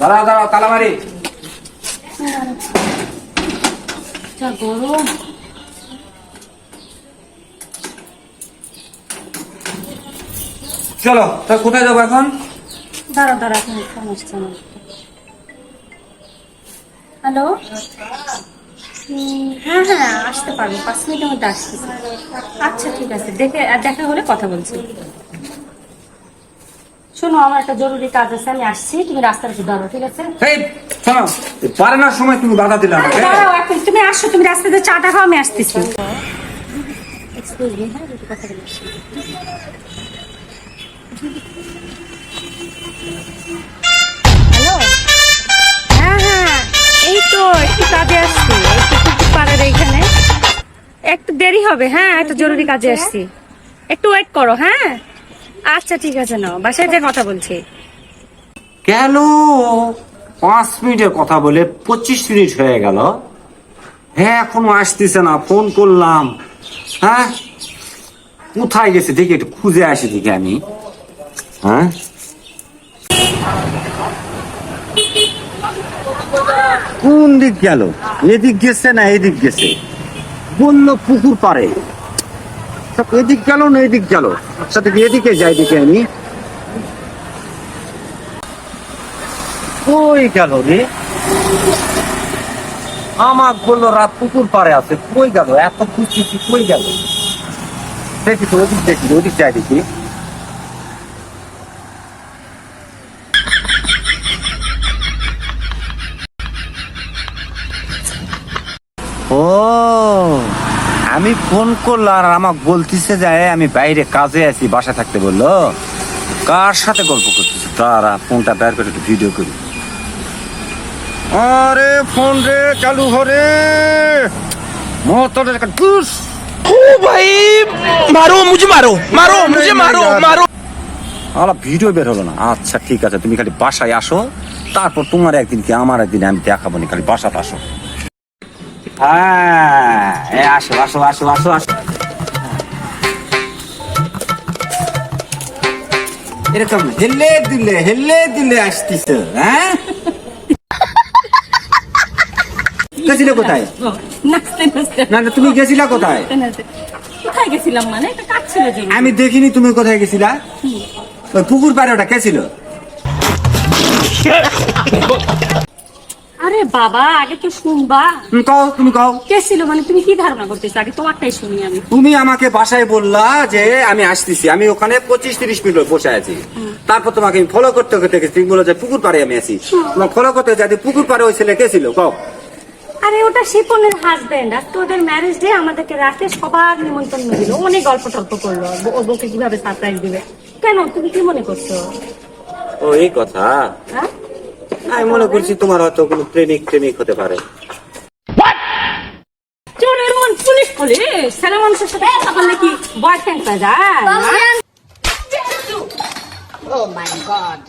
দাঁড়াও দাঁড়াও, তালা মারি। গরম। চলো, তা কোথায় যাবো এখন? দাঁড়া দাঁড়া, এখন ফোন আসছে আমার। হ্যালো, হ্যাঁ হ্যাঁ আসতে পারবো, 5 মিনিটের মধ্যে আসতেছি। আচ্ছা ঠিক আছে, দেখা হলে কথা বলছি। শোনো, আমার একটা জরুরি কাজ আছে, আমি আসছি, তুমি রাস্তার একটু দাঁড়াও, ঠিক আছে? এই শোনো, পারেনার সময় তুমি বাধা দিলে আমাকে। দাঁড়াও এখন, তুমি আসো, তুমি রাস্তাতে চাটা খাও, আমি আসতেছি। এক্সকিউজ মি, হ্যাঁ একটু কথা বলে আসি। হ্যালো, হ্যাঁ হ্যাঁ এই তো একটু কাজে আসছি, একটু পুকুর পাড়ের এইখানে একটু দেরি হবে। হ্যাঁ একটু জরুরি কাজে আসছি, একটু ওয়েট করো। হ্যাঁ আচ্ছা ঠিক আছে, নাও বাসায় যে কথা বলছি। কেন 5 মিনিটের কথা বলে 25 মিনিট হয়ে গেল, হ্যাঁ এখনো আসতেছে না। ফোন করলাম, হ্যাঁ কোথায় গেছে দেখি, একটু খুঁজে আসি দেখি আমি। হ্যাঁ কোন দিক গেল? এদিক গেছে না এদিক গেছে? বললো পুকুর পাড়ে, এদিক গেল না এদিক গেল? আচ্ছা দেখি এদিকে যাই দেখি আমি। কই গেল রে? আমার বললো রাত পুকুর পাড়ে আছে, কই গেল? এত খুঁজছি, কই গেল? দেখি তো ওদিক, দেখি ওদিক যাই দেখি। ও আমি ফোন করলাম আর আমাকে বলতেছে যে আমি বাইরে কাজে আছি, বাসা থাকতে বললো। কার সাথে গল্প করতেছে? তারা ফোনটা বের করে একটু ভিডিও করি। আরে ফোন রে চালু হরে মোটরের का टूस। ओ भाई मारो मुझे, मारो। আলা ভিডিও বের হলো না। আচ্ছা ঠিক আছে, তুমি খালি বাসায় আসো, তারপর তোমার একদিন কি আমার একদিন আমি দেখাবো না, খালি বাসাতে আসো। হ্যাঁ আসো আসো আসো আসো আসো। এরকম হেলে দিলে আসতিস, হ্যাঁ? গেছিলে কোথায়? না না, তুমি গেছিলা কোথায়? কোথায় গেছিলাম মানে, একটা কাজ ছিল যে। আমি দেখিনি তুমি কোথায় গেছিলা। ওই পুকুর পাড়ে ওটা কে ছিল? আরে বাবা, আগে তো শুনবা। তুমি কও কে ছিল মানে, তুমি কি ধারণা করতেছো? আগে তোমারটাই শুনি আমি। তুমি আমাকে বাসায় বললা যে আমি আসতেছি, আমি ওখানে 25-30 মিনিট বসে আছি। তারপর তোমাকে ফলো করতে করতে গেছি, তুমি বলো যে পুকুর পাড়ে আমি আছি। তোমার ফলো করতে যাতে পুকুর পাড়ে ওই ছেলে কে ছিল কও? আরে ওটা শিপনের হাজবেন্ড, আজকে ওদের ম্যারেজ ডে, আমাদেরকে রাতে সবার নিমন্ত্রণ দিল, অনেক গল্প টল্প করলো, ওর বউকে কিভাবে সারপ্রাইজ দিবে। কেন, তুমি কি মনে করছো? ও এই কথা। হ্যাঁ আমি মনে করছি তোমার হয়তো কোনো প্রেমিক হতে পারে। চোরের মন পুলিশ খোলে, ছেলে মানুষের সাথে কথা বললে কি বয়ফ্রেন্ড পাওয়া যায়? Oh my God.